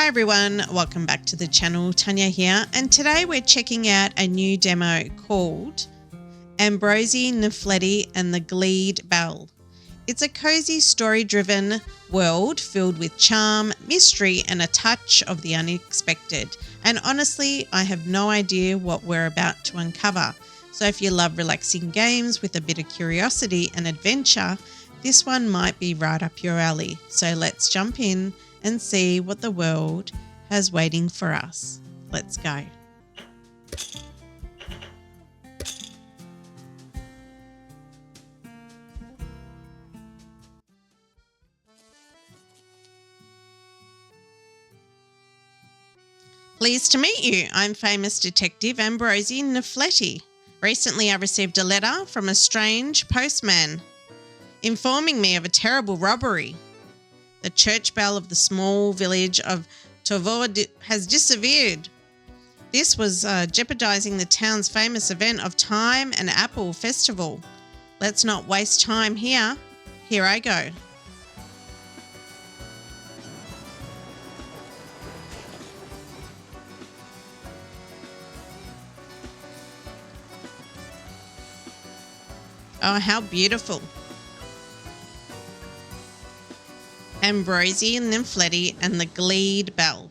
Hi everyone, welcome back to the channel. Tanya here, and today we're checking out a new demo called Ambroise Niflette and the Gleaned Bell. It's a cozy story-driven world filled with charm, mystery and a touch of the unexpected. And honestly, I have no idea what we're about to uncover. So if you love relaxing games with a bit of curiosity and adventure, this one might be right up your alley. So let's jump in and see what the world has waiting for us. Let's go. Pleased to meet you. I'm famous detective Ambroise Niflette. Recently I received a letter from a strange postman informing me of a terrible robbery. The church bell of the small village of Tovoa has disappeared. This was jeopardizing the town's famous event of Time and Apple Festival. Let's not waste time here. Here I go. Oh, how beautiful. Ambroise Niflette and the Gleaned Bell.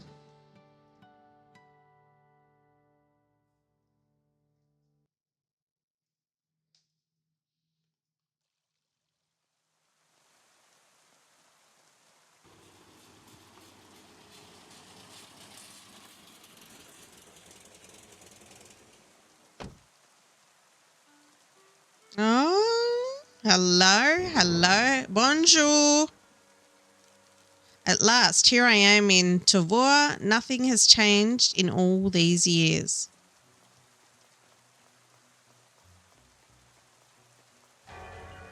Oh, hello, bonjour. At last, here I am in Tovoa. Nothing has changed in all these years.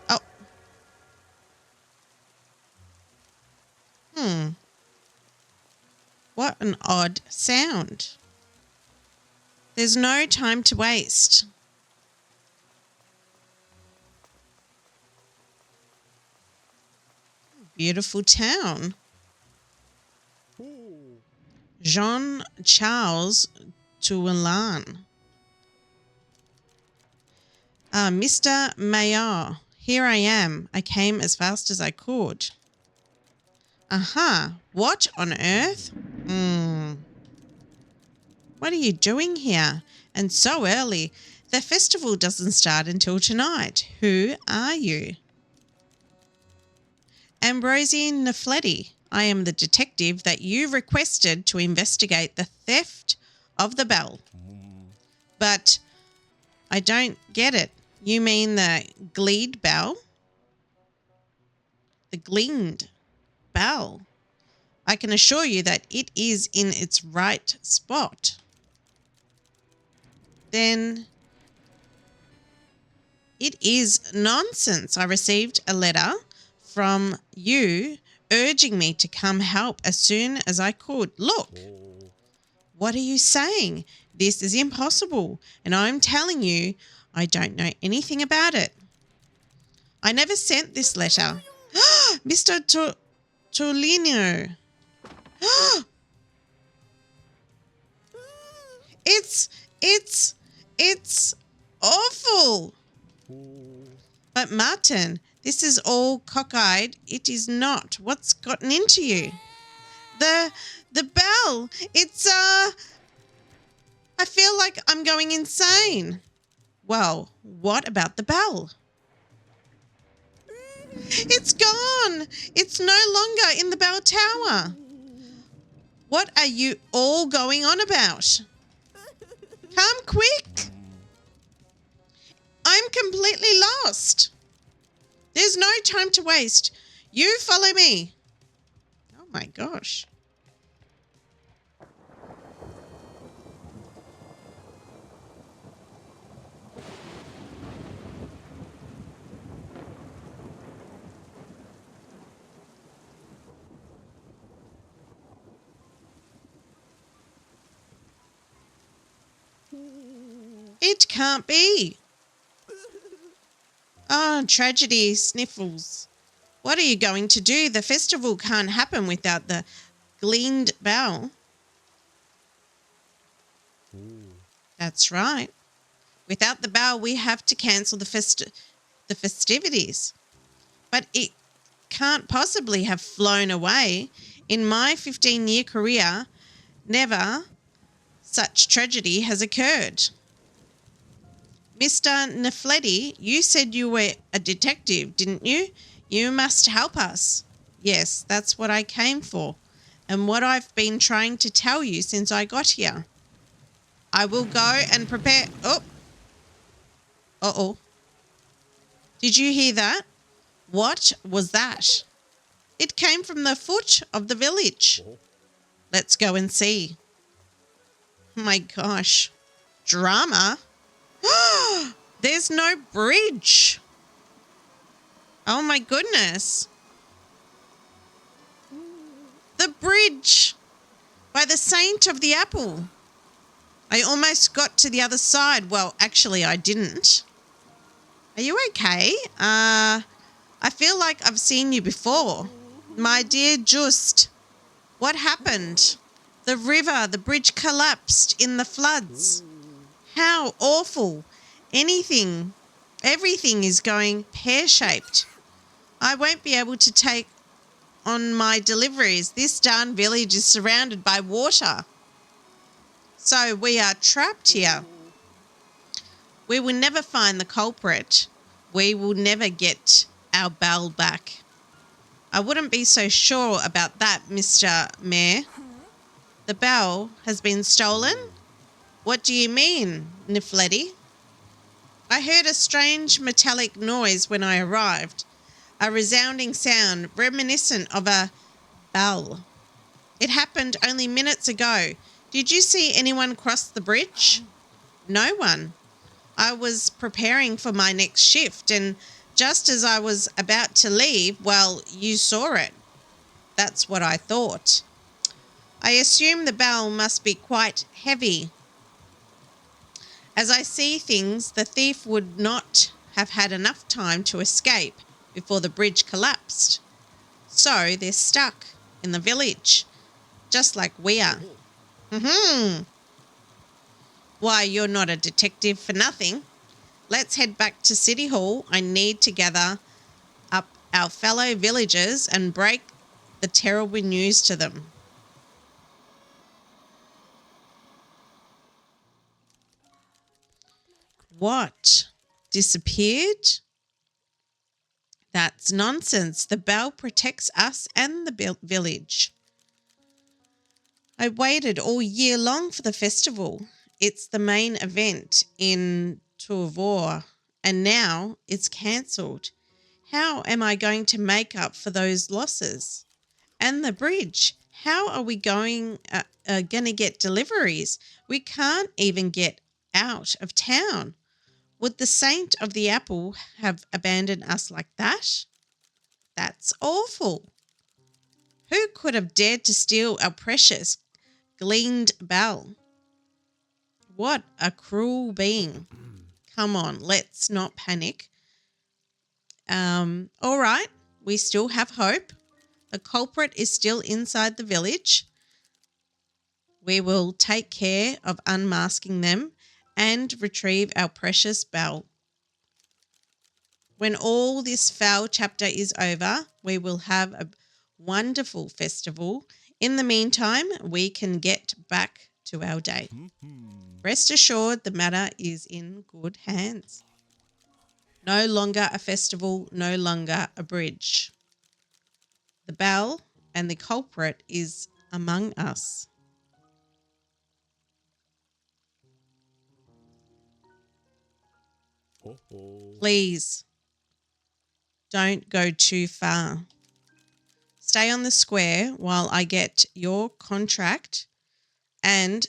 Oh. What an odd sound. There's no time to waste. Beautiful town. Jean-Charles Toulan. Mr. Mayor, here I am. I came as fast as I could. Aha, what on earth? What are you doing here? And so early. The festival doesn't start until tonight. Who are you? Ambroise Niflette. I am the detective that you requested to investigate the theft of the bell. But I don't get it. You mean the Gleaned Bell? The Gleaned Bell. I can assure you that it is in its right spot. Then it is nonsense. I received a letter from you urging me to come help as soon as I could. Look, what are you saying? This is impossible, and I'm telling you I don't know anything about it. I never sent this letter. Mr. Tolino. It's awful. But Martin, this is all cockeyed. It is not. What's gotten into you? The bell. It's I feel like I'm going insane. Well, what about the bell? It's gone. It's no longer in the bell tower. What are you all going on about? Come quick. I'm completely lost. There's no time to waste. You follow me. Oh my gosh. It can't be. Oh, tragedy, Sniffles. What are you going to do? The festival can't happen without the Gleaned bell. That's right. Without the bell, we have to cancel the festivities. But it can't possibly have flown away. In my 15-year career, never such tragedy has occurred. Mr. Niflette, you said you were a detective, didn't you? You must help us. Yes, that's what I came for, and what I've been trying to tell you since I got here. I will go and prepare. Oh. Uh-oh. Did you hear that? What was that? It came from the foot of the village. Let's go and see. Oh my gosh. Drama? There's no bridge. Oh my goodness. The bridge by the Saint of the Apple. I almost got to the other side. Well, actually, I didn't. Are you okay? I feel like I've seen you before. My dear Just, what happened? The river, the bridge collapsed in the floods. How awful. Everything is going pear-shaped. I won't be able to take on my deliveries. This darn village is surrounded by water. So we are trapped here. We will never find the culprit. We will never get our bell back. I wouldn't be so sure about that, Mr. Mayor. The bell has been stolen? What do you mean, Niflette? I heard a strange metallic noise when I arrived, a resounding sound reminiscent of a bell. It happened only minutes ago. Did you see anyone cross the bridge? No one. I was preparing for my next shift, and just as I was about to leave, well, you saw it. That's what I thought. I assume the bell must be quite heavy. As I see things, the thief would not have had enough time to escape before the bridge collapsed. So they're stuck in the village, just like we are. Why, you're not a detective for nothing. Let's head back to City Hall. I need to gather up our fellow villagers and break the terrible news to them. What? Disappeared? That's nonsense. The bell protects us and the village. I waited all year long for the festival. It's the main event in Tourvore, and now it's cancelled. How am I going to make up for those losses? And the bridge. How are we going to get deliveries? We can't even get out of town. Would the Saint of the Apple have abandoned us like that? That's awful. Who could have dared to steal our precious Gleaned bell? What a cruel being. Come on, let's not panic. All right, we still have hope. The culprit is still inside the village. We will take care of unmasking them and retrieve our precious bell. When all this foul chapter is over, we will have a wonderful festival. In the meantime, we can get back to our day. Rest assured, the matter is in good hands. No longer a festival, no longer a bridge. The bell and the culprit is among us. Please, don't go too far. Stay on the square while I get your contract and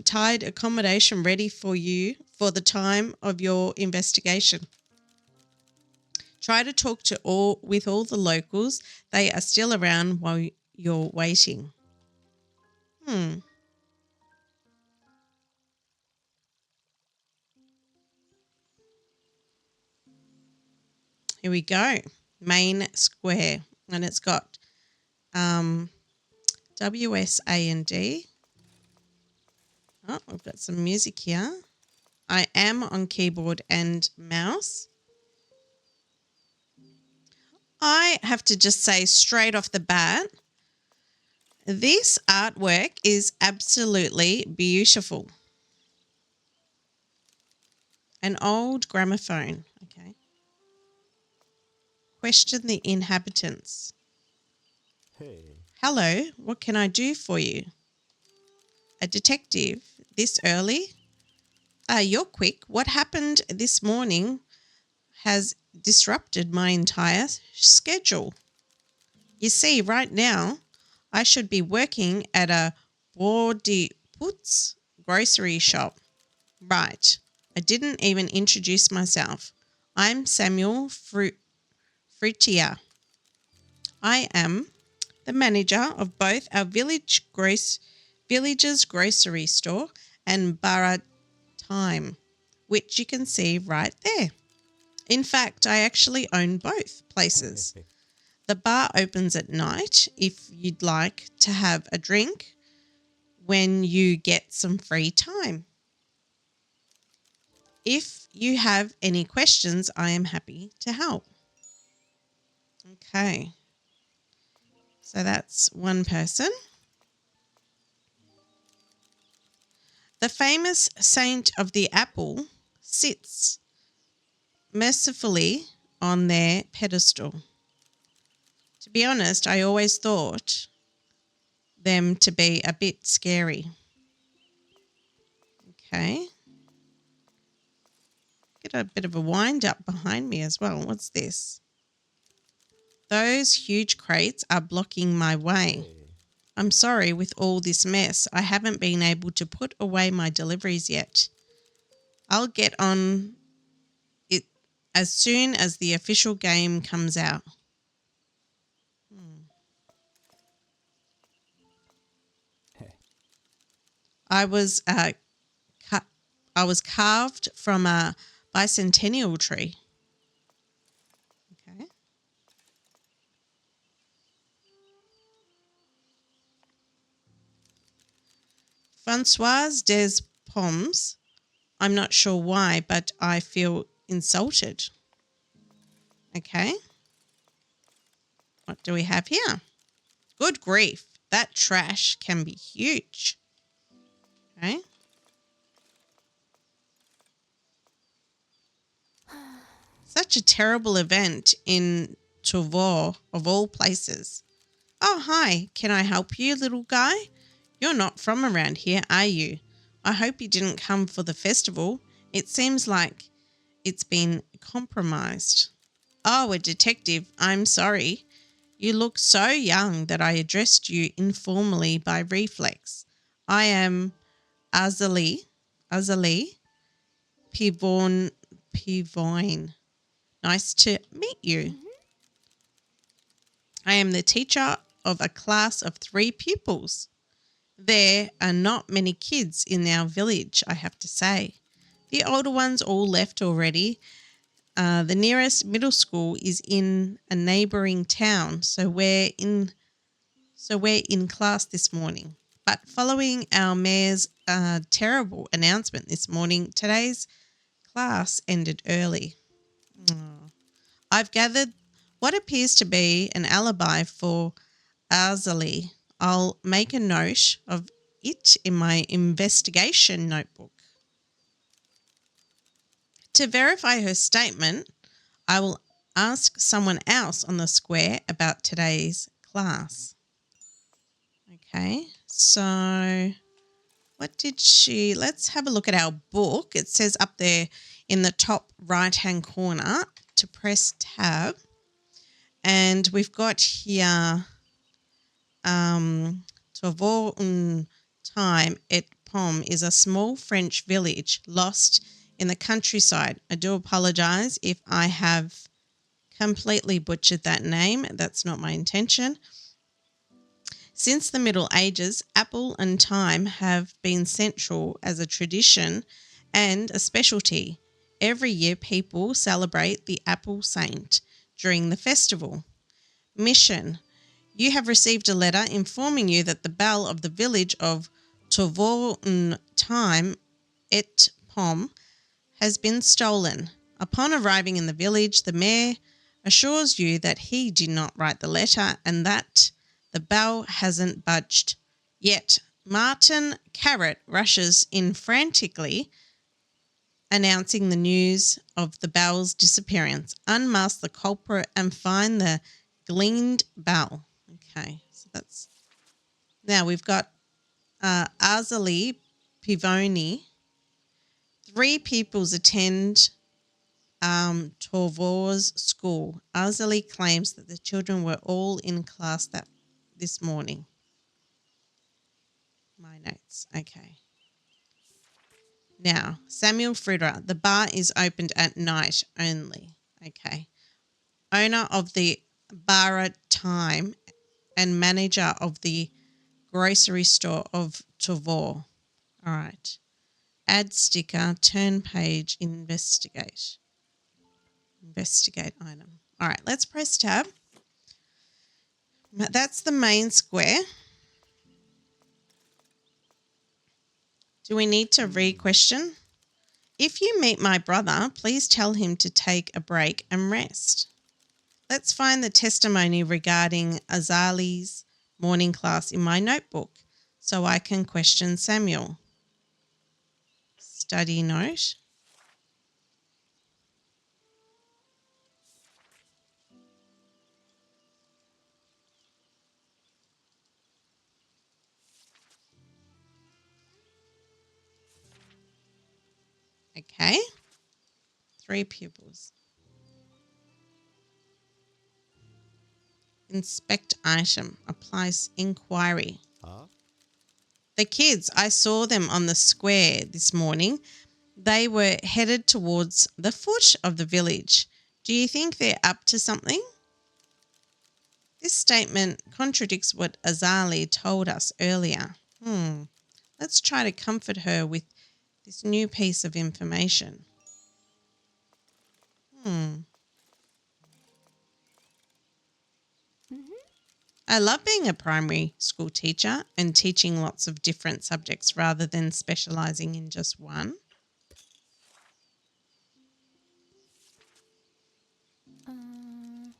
tied accommodation ready for you for the time of your investigation. Try to talk with all the locals. They are still around while you're waiting. Here we go. Main square. And it's got WSAND. Oh, we've got some music here. I am on keyboard and mouse. I have to just say straight off the bat, this artwork is absolutely beautiful. An old gramophone. Okay. Question the inhabitants. Hey. Hello, what can I do for you? A detective this early? You're quick. What happened this morning has disrupted my entire schedule. You see, right now, I should be working at a Putz grocery shop. Right. I didn't even introduce myself. I'm Samuel Fruitier. I am the manager of both our village's grocery store and Barra Time, which you can see right there. In fact, I actually own both places. The bar opens at night if you'd like to have a drink when you get some free time. If you have any questions, I am happy to help. Okay. So that's one person. The famous saint of the apple sits mercifully on their pedestal. To be honest, I always thought them to be a bit scary. Okay. Get a bit of a wind up behind me as well. What's this? Those huge crates are blocking my way. I'm sorry, with all this mess, I haven't been able to put away my deliveries yet. I'll get on it as soon as the official game comes out. I was carved from a bicentennial tree. Okay. Francoise des Pommes. I'm not sure why, but I feel insulted. Okay. What do we have here? Good grief. That trash can be huge. Okay. Such a terrible event in Tuvor, of all places. Oh, hi. Can I help you, little guy? You're not from around here, are you? I hope you didn't come for the festival. It seems like it's been compromised. Oh, a detective. I'm sorry. You look so young that I addressed you informally by reflex. I am Azalee Pivoine. Nice to meet you. I am the teacher of a class of 3 pupils. There are not many kids in our village, I have to say. The older ones all left already. The nearest middle school is in a neighbouring town, so we're in class this morning. But following our mayor's terrible announcement this morning, today's class ended early. Oh. I've gathered what appears to be an alibi for Azalee. I'll make a note of it in my investigation notebook. To verify her statement, I will ask someone else on the square about today's class. Okay, so let's have a look at our book. It says up there in the top right-hand corner to press tab. And we've got here Tauvoir un time et Pomme is a small French village lost in the countryside. I do apologise if I have completely butchered that name. That's not my intention. Since the Middle Ages, apple and thyme have been central as a tradition and a specialty. Every year people celebrate the apple saint during the festival. Mission: You have received a letter informing you that the bell of the village of Time et Pom has been stolen. Upon arriving in the village, the mayor assures you that he did not write the letter and that the bell hasn't budged. Yet Martin Carrot rushes in frantically, announcing the news of the bell's disappearance. Unmask the culprit and find the Gleaned bell. Okay, so that's... Now we've got Arzali Pivoni. 3 pupils attend Torvor's school. Arzali claims that the children were all in class this morning. My notes. Okay. Now, Samuel Frieder. The bar is opened at night only. Okay. Owner of the bar at Time and manager of the grocery store of Torvor. All right. Add sticker, turn page, investigate. Investigate item. All right, let's press tab. That's the main square. Do we need to re-question? If you meet my brother, please tell him to take a break and rest. Let's find the testimony regarding Azali's morning class in my notebook so I can question Samuel. Study note. Okay. 3 pupils. Inspect item. Applies inquiry. Huh? The kids, I saw them on the square this morning. They were headed towards the foot of the village. Do you think they're up to something? This statement contradicts what Azali told us earlier. Let's try to comfort her with this new piece of information. I love being a primary school teacher and teaching lots of different subjects rather than specialising in just one.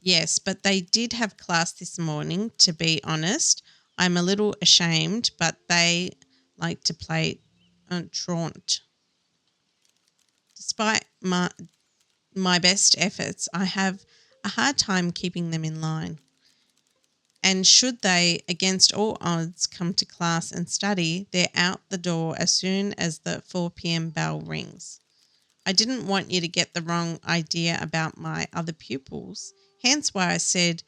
Yes, but they did have class this morning, to be honest. I'm a little ashamed, but they like to play truant. Despite my best efforts, I have a hard time keeping them in line. And should they, against all odds, come to class and study, they're out the door as soon as the 4 p.m. bell rings. I didn't want you to get the wrong idea about my other pupils, hence why I said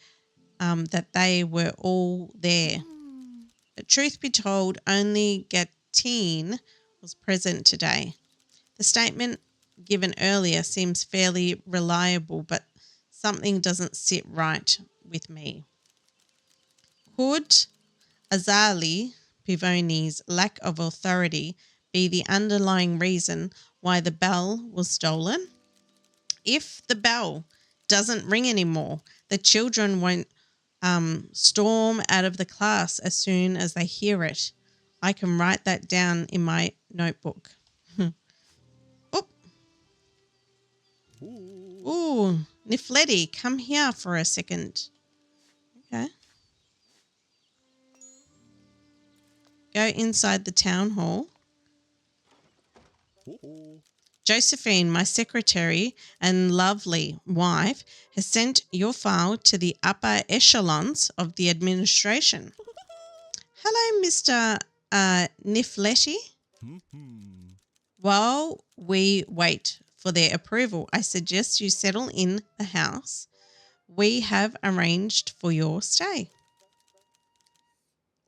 that they were all there. But truth be told, only Gatine was present today. The statement given earlier seems fairly reliable, but something doesn't sit right with me. Could Azali Pivoni's lack of authority be the underlying reason why the bell was stolen? If the bell doesn't ring anymore, the children won't storm out of the class as soon as they hear it. I can write that down in my notebook. Oh. Ooh, Niflette, come here for a second. Okay. Go inside the town hall. Josephine, my secretary and lovely wife, has sent your file to the upper echelons of the administration. Hello, Mr. Niflette. While we wait for their approval, I suggest you settle in the house. We have arranged for your stay.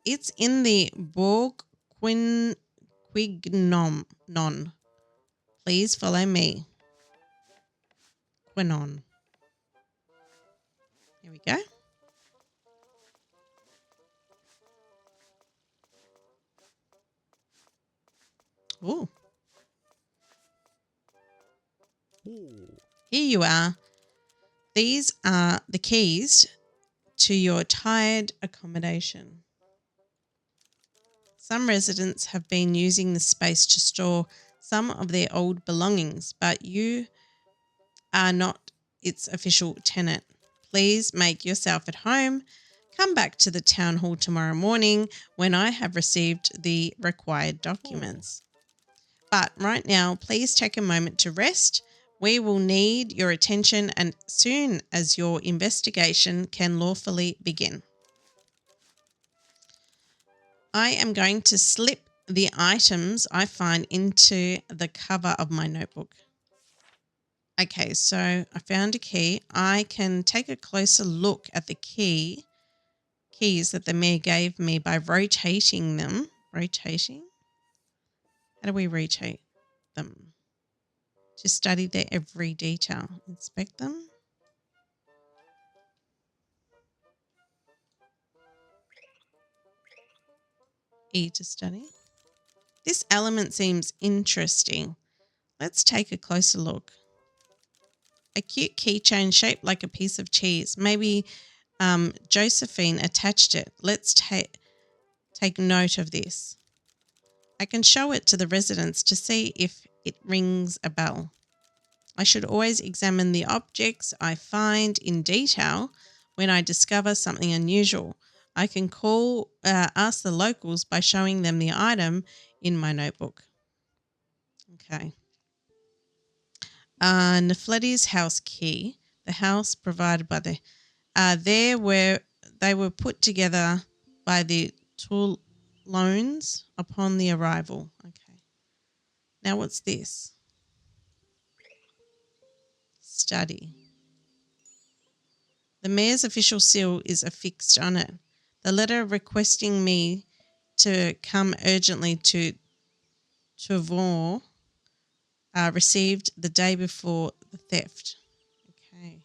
It's in the Bourg Quignon. Please follow me. Quinon. Here we go. Oh. Here you are. These are the keys to your tired accommodation. Some residents have been using the space to store some of their old belongings, but you are not its official tenant. Please make yourself at home. Come back to the town hall tomorrow morning when I have received the required documents. But right now, please take a moment to rest. We will need your attention as soon as your investigation can lawfully begin. I am going to slip the items I find into the cover of my notebook. Okay, so I found a key. I can take a closer look at the keys that the mayor gave me by rotating them. Rotating? How do we rotate them? To study their every detail. Inspect them. E to study. This element seems interesting. Let's take a closer look. A cute keychain shaped like a piece of cheese. Maybe Josephine attached it. Let's take note of this. I can show it to the residents to see if it rings a bell. I should always examine the objects I find in detail when I discover something unusual. I can ask the locals by showing them the item in my notebook. Okay. Niflette's house key. The house provided by they were put together by the Toulons upon the arrival. Okay. Now what's this? Study. The mayor's official seal is affixed on it. The letter requesting me to come urgently to Toulon received the day before the theft. Okay.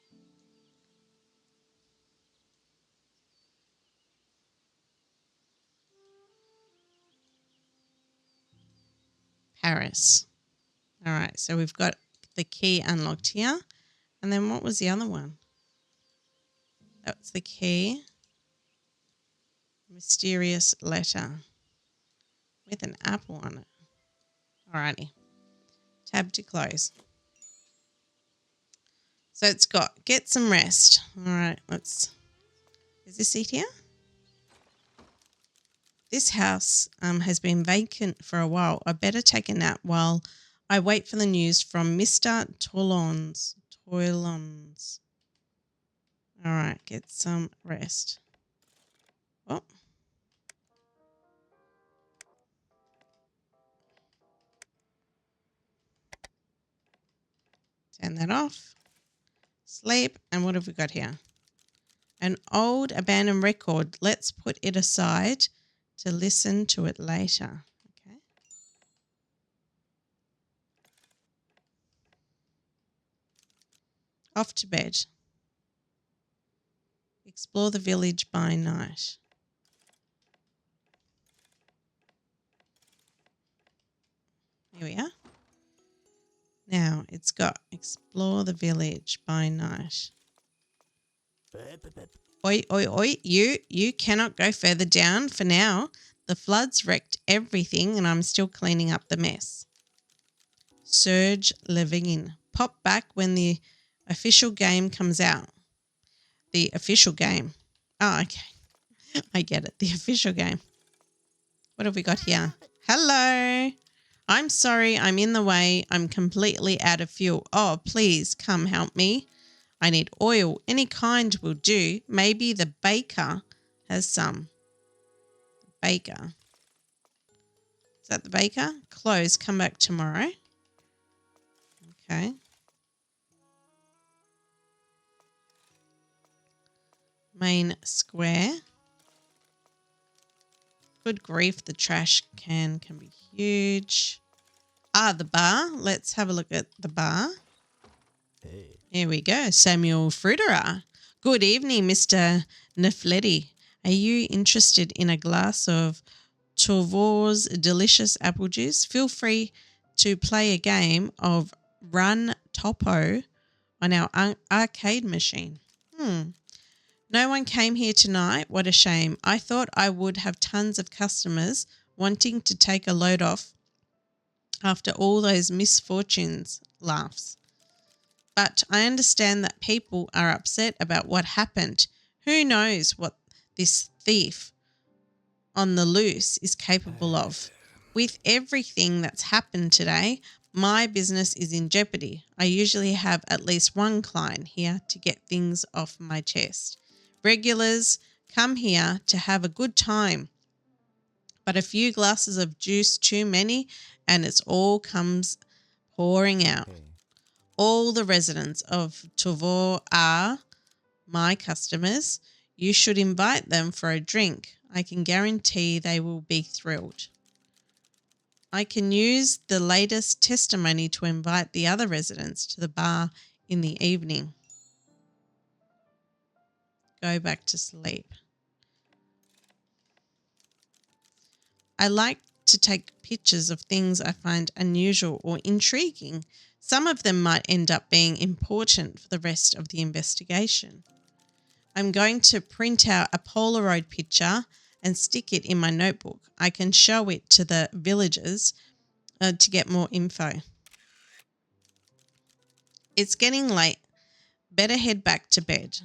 Paris. All right, so we've got the key unlocked here. And then what was the other one? That's the key. Mysterious letter with an apple on it. Alrighty. Tab to close. So it's got get some rest. All right, is this it here? This house has been vacant for a while. I better take a nap while I wait for the news from Mr. Toulons. All right, get some rest. Oh. Turn that off. Sleep. And what have we got here? An old abandoned record. Let's put it aside to listen to it later. Okay. Off to bed. Explore the village by night. Here we are. Now it's got explore the village by night. Oi, oi, oi. You cannot go further down for now. The floods wrecked everything and I'm still cleaning up the mess. Surge Levine. Pop back when the official game comes out. The official game. Oh, okay. I get it. The official game. What have we got here? Hello. I'm sorry. I'm in the way. I'm completely out of fuel. Oh, please come help me. I need oil. Any kind will do. Maybe the baker has some. Baker. Is that the baker? Close. Come back tomorrow. Okay. Main square. Good grief, the trash can be huge. The bar. Let's have a look at the bar. Hey. Here we go. Samuel Fruiterer. Good evening, Mr. Niflette. Are you interested in a glass of Tourvaux's delicious apple juice? Feel free to play a game of Run Topo on our arcade machine. No one came here tonight. What a shame. I thought I would have tons of customers wanting to take a load off after all those misfortunes. Laughs. But I understand that people are upset about what happened. Who knows what this thief on the loose is capable of? With everything that's happened today, my business is in jeopardy. I usually have at least one client here to get things off my chest. Regulars come here to have a good time, but a few glasses of juice too many and it's all comes pouring out. Hey. All the residents of Tavor are my customers. You should invite them for a drink. I can guarantee they will be thrilled. I can use the latest testimony to invite the other residents to the bar in the evening. Go back to sleep. I like to take pictures of things I find unusual or intriguing. Some of them might end up being important for the rest of the investigation. I'm going to print out a Polaroid picture and stick it in my notebook. I can show it to the villagers to get more info. It's getting late. Better head back to bed.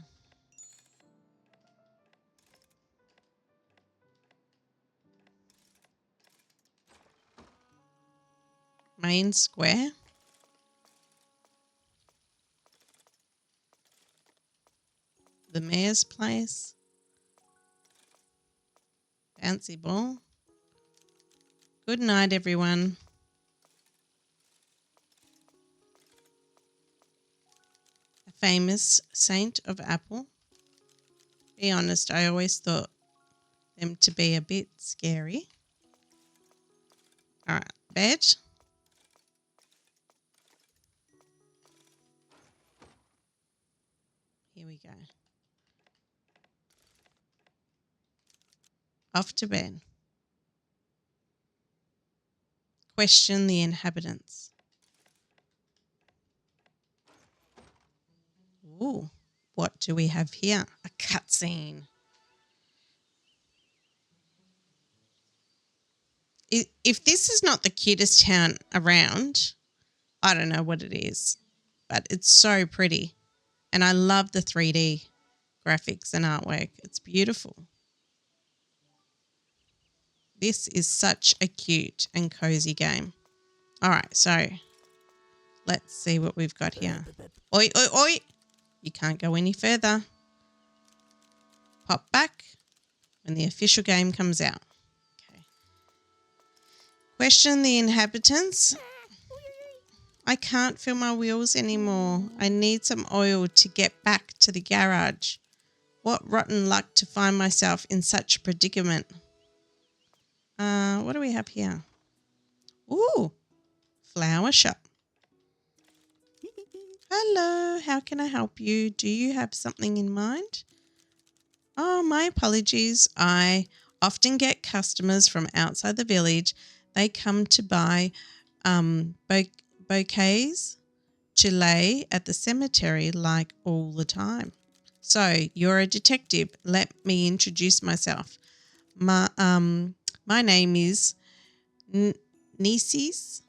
Main square. The mayor's place. Bouncy ball. Good night, everyone. A famous saint of Apple. Be honest, I always thought them to be a bit scary. All right, bed. Here we go. Off to bed. Question the inhabitants. Ooh, what do we have here? A cutscene. If this is not the cutest town around, I don't know what it is, but it's so pretty. And I love the 3D graphics and artwork. It's beautiful. This is such a cute and cozy game. All right, so let's see what we've got here. Oi, oi, oi. You can't go any further. Pop back when the official game comes out. Okay. Question the inhabitants. I can't feel my wheels anymore. I need some oil to get back to the garage. What rotten luck to find myself in such a predicament. What do we have here? Ooh, flower shop. Hello, how can I help you? Do you have something in mind? Oh, my apologies. I often get customers from outside the village. They come to buy bouquets to lay at the cemetery like all the time. So you're a detective. Let me introduce myself. My name is Nisis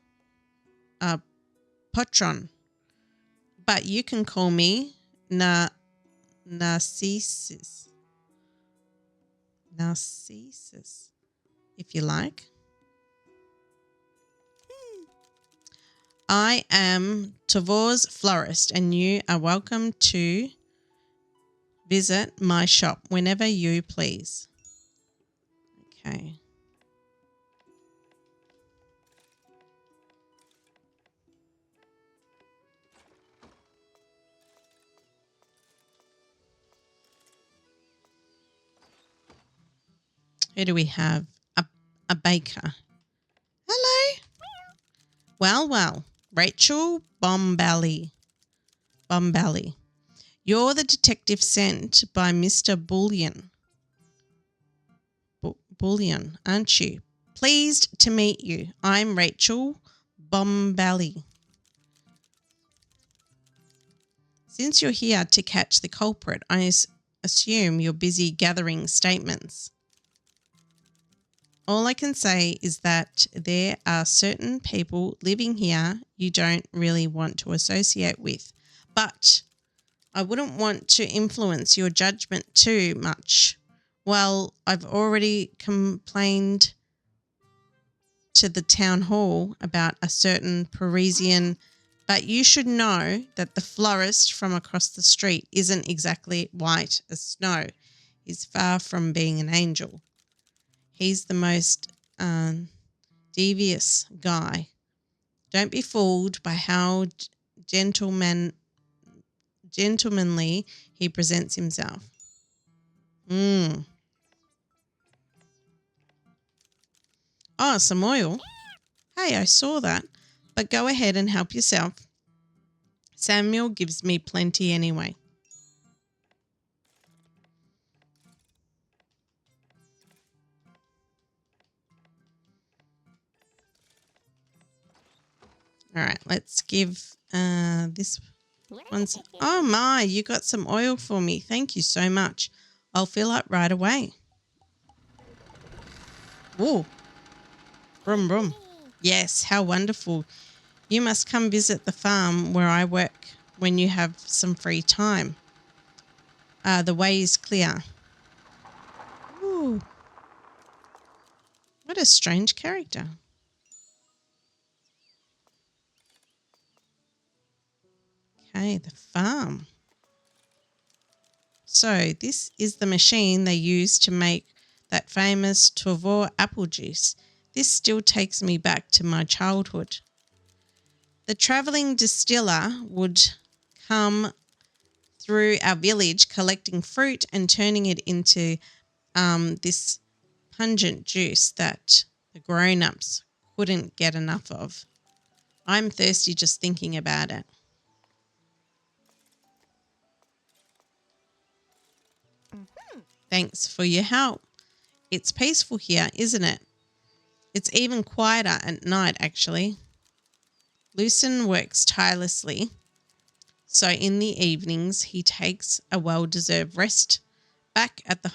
Potron, but you can call me Narcissus. Narcissus, if you like. I am Tavor's florist, and you are welcome to visit my shop whenever you please. Okay. Who do we have? A baker. Hello. Well. Rachel Bombally. You're the detective sent by Mr. Bullion. Bullion, aren't you? Pleased to meet you. I'm Rachel Bombally. Since you're here to catch the culprit, I assume you're busy gathering statements. All I can say is that there are certain people living here you don't really want to associate with, but I wouldn't want to influence your judgment too much. Well, I've already complained to the town hall about a certain Parisian, but you should know that the florist from across the street isn't exactly white as snow. He's far from being an angel. He's the most devious guy. Don't be fooled by how gentlemanly he presents himself. Oh, some oil. Hey, I saw that. But go ahead and help yourself. Samuel gives me plenty anyway. All right, let's give this one. Oh my, you got some oil for me. Thank you so much. I'll fill up right away. Whoa. Brum, brum. Yes, how wonderful. You must come visit the farm where I work when you have some free time. The way is clear. Ooh. What a strange character. Okay, the farm. So this is the machine they use to make that famous Tavor apple juice. This still takes me back to my childhood. The travelling distiller would come through our village collecting fruit and turning it into this pungent juice that the grown-ups couldn't get enough of. I'm thirsty just thinking about it. Thanks for your help. It's peaceful here, isn't it? It's even quieter at night, actually. Lucien works tirelessly, so in the evenings he takes a well-deserved rest back at the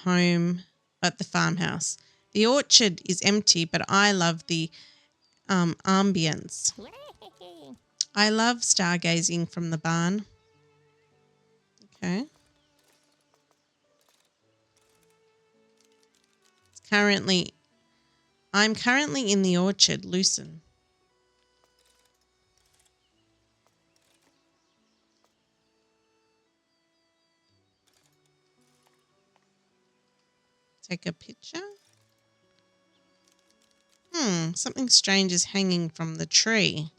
farmhouse. The orchard is empty, but I love the ambience. I love stargazing from the barn. Okay. I'm currently in the orchard, Lucien. Take a picture. Something strange is hanging from the tree.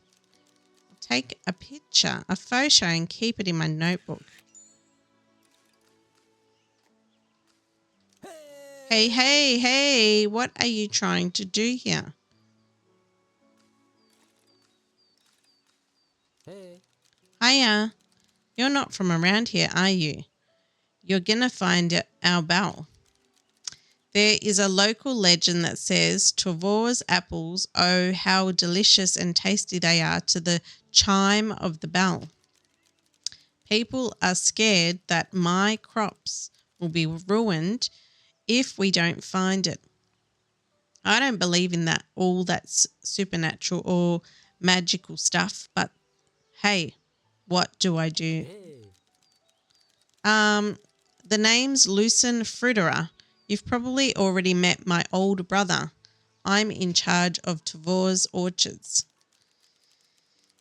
I'll take a picture, a photo, and keep it in my notebook. Hey, hey, hey, what are you trying to do here? Hey. Hiya. You're not from around here, are you? You're gonna find our bell. There is a local legend that says Tavor's apples, oh, how delicious and tasty they are to the chime of the bell. People are scared that my crops will be ruined if we don't find it. I don't believe in that, all that's supernatural or magical stuff, but hey, what do I do? Hey. The name's Lucien Fruderer. You've probably already met my older brother. I'm in charge of Tavor's orchards.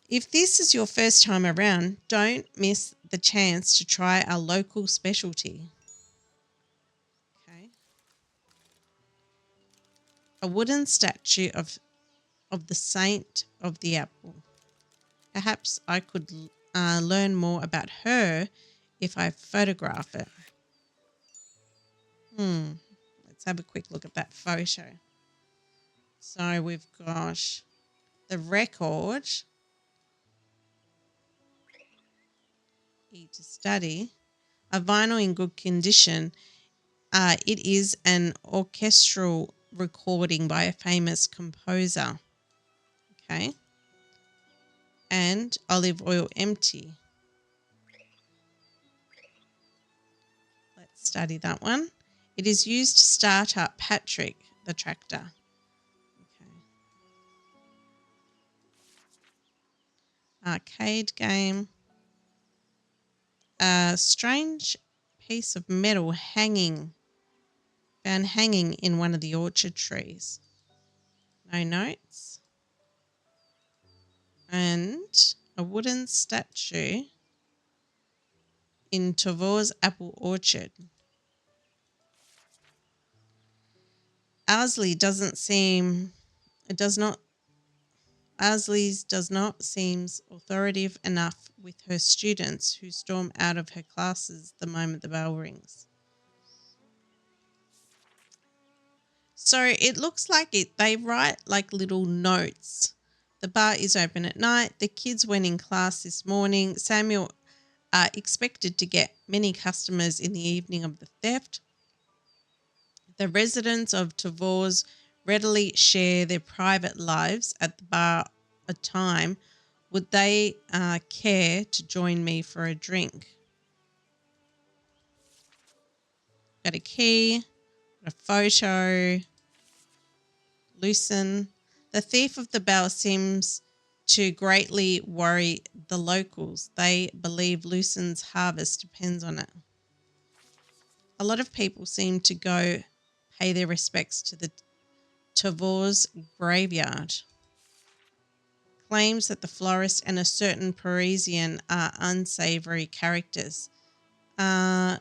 If this is your first time around, don't miss the chance to try our local specialty. Okay. A wooden statue of the saint of the apple. Perhaps I could learn more about her if I photograph it. Let's have a quick look at that photo. So we've got the record, E to study, a vinyl in good condition. It is an orchestral recording by a famous composer. Okay. And olive oil empty. Let's study that one. It is used to start up Patrick, the tractor. Okay. Arcade game. A strange piece of metal found hanging in one of the orchard trees. No notes. And a wooden statue in Tavore's apple orchard. Owsley's does not seem authoritative enough with her students who storm out of her classes the moment the bell rings. So it looks like they write like little notes. The bar is open at night. The kids went in class this morning. Samuel expected to get many customers in the evening of the theft. The residents of Tavors readily share their private lives at the bar a time. Would they care to join me for a drink? Got a key, got a photo, Lucen. The thief of the bell seems to greatly worry the locals. They believe Lucen's harvest depends on it. A lot of people seem to go pay their respects to the Tavors graveyard. Claims that the florist and a certain Parisian are unsavory characters.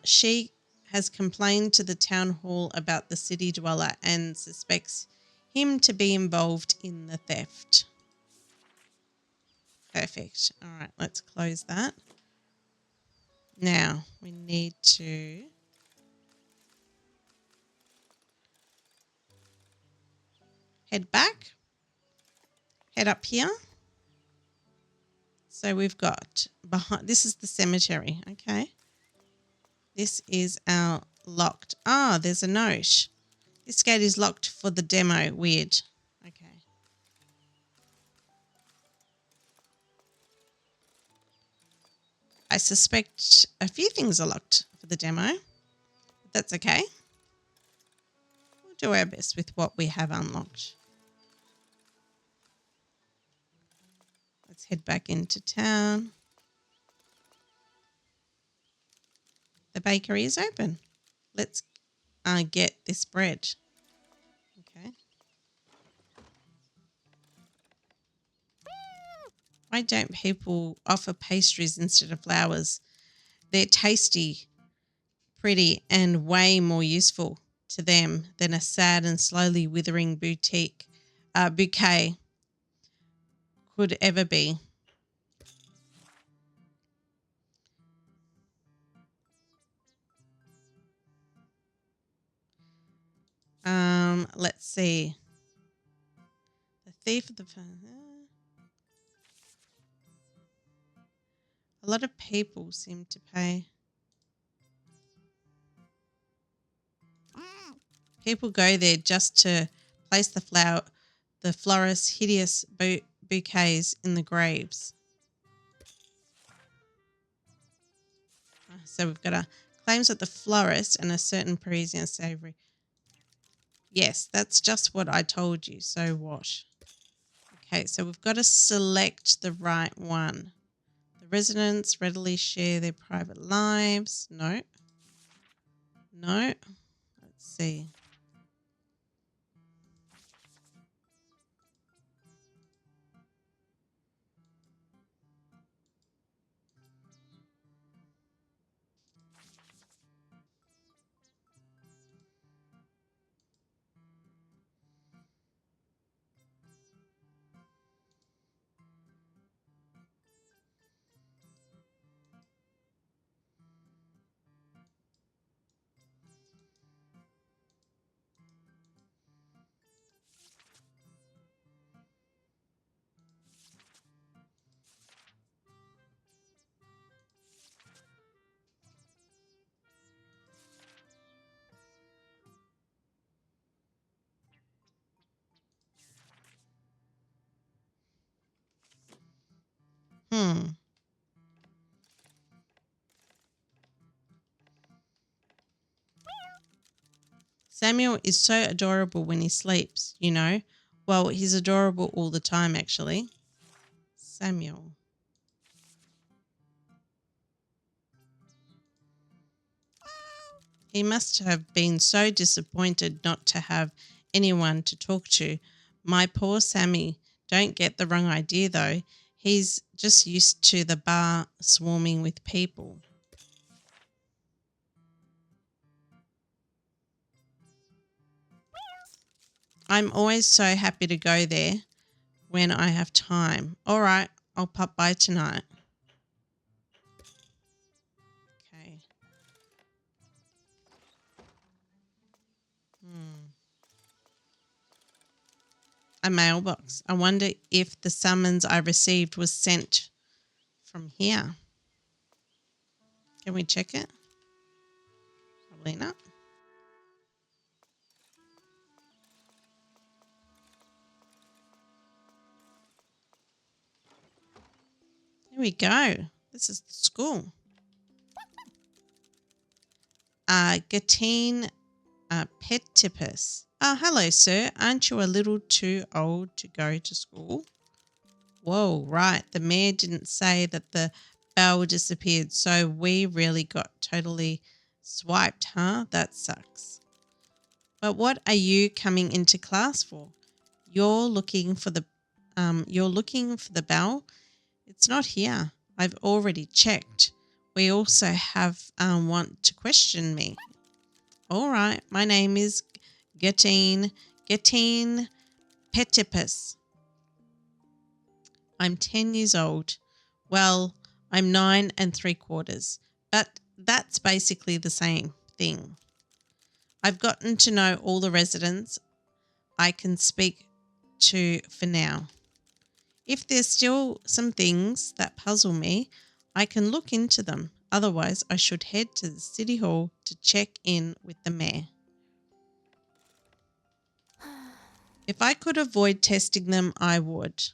She has complained to the town hall about the city dweller and suspects him to be involved in the theft. Perfect. All right, let's close that. Now we need to head back, head up here. So we've got behind, this is the cemetery, okay? This is our locked. There's a note. This gate is locked for the demo. Weird. Okay. I suspect a few things are locked for the demo, but that's okay. We'll do our best with what we have unlocked. Let's head back into town. The bakery is open. Let's get this bread. Okay. Why don't people offer pastries instead of flowers? They're tasty, pretty, and way more useful to them than a sad and slowly withering bouquet could ever be. Let's see. The thief of the... A lot of people seem to pay. People go there just to place the florist's hideous bouquets in the graves. So we've got claims that the florist and a certain Parisian savoury. Yes, that's just what I told you. So what? Okay, so we've got to select the right one. The residents readily share their private lives. No. No. Let's see. Samuel is so adorable when he sleeps, you know. Well, he's adorable all the time, actually. Samuel. He must have been so disappointed not to have anyone to talk to. My poor Sammy. Don't get the wrong idea, though. He's just used to the bar swarming with people. I'm always so happy to go there when I have time. All right, I'll pop by tonight. Okay. A mailbox. I wonder if the summons I received was sent from here. Can we check it? Probably not. Here we go. This is the school. Gatine Petipus. Oh, hello, sir. Aren't you a little too old to go to school? Whoa, right. The mayor didn't say that the bell disappeared, so we really got totally swiped, huh? That sucks. But what are you coming into class for? You're looking for the bell? It's not here. I've already checked. We also have want to question me. All right. My name is Gatine Petipus. I'm 10 years old. Well, I'm 9 3/4, but that's basically the same thing. I've gotten to know all the residents I can speak to for now. If there's still some things that puzzle me, I can look into them. Otherwise, I should head to the City Hall to check in with the mayor. If I could avoid testing them, I would.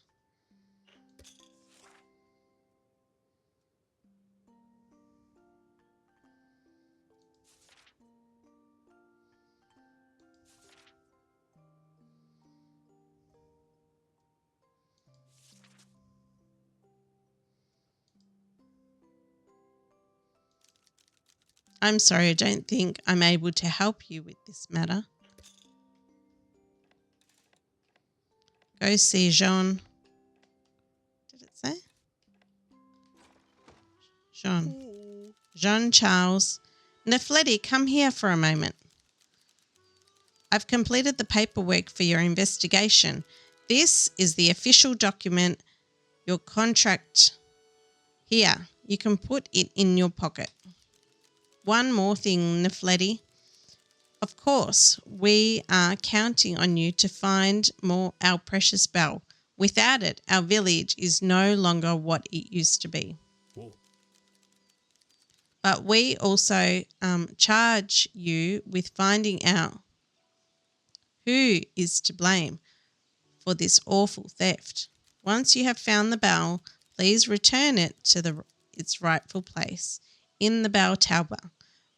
I'm sorry, I don't think I'm able to help you with this matter. Go see Jean. Did it say? Jean Charles. Niflette, come here for a moment. I've completed the paperwork for your investigation. This is the official document, your contract. Here, you can put it in your pocket. One more thing, Niflette. Of course, we are counting on you to find our precious bell. Without it, our village is no longer what it used to be. Whoa. But we also charge you with finding out who is to blame for this awful theft. Once you have found the bell, please return it to its rightful place in the bell tower.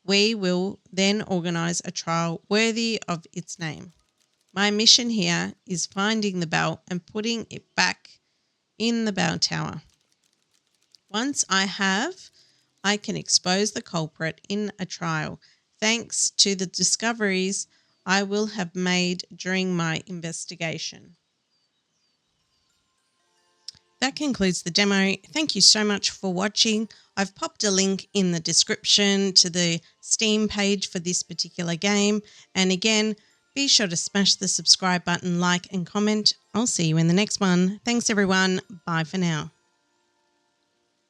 We will then organise a trial worthy of its name. My mission here is finding the bell and putting it back in the bell tower. Once I have, I can expose the culprit in a trial, thanks to the discoveries I will have made during my investigation. That concludes the demo. Thank you so much for watching. I've popped a link in the description to the Steam page for this particular game. And again, be sure to smash the subscribe button, like and comment. I'll see you in the next one. Thanks everyone. Bye for now.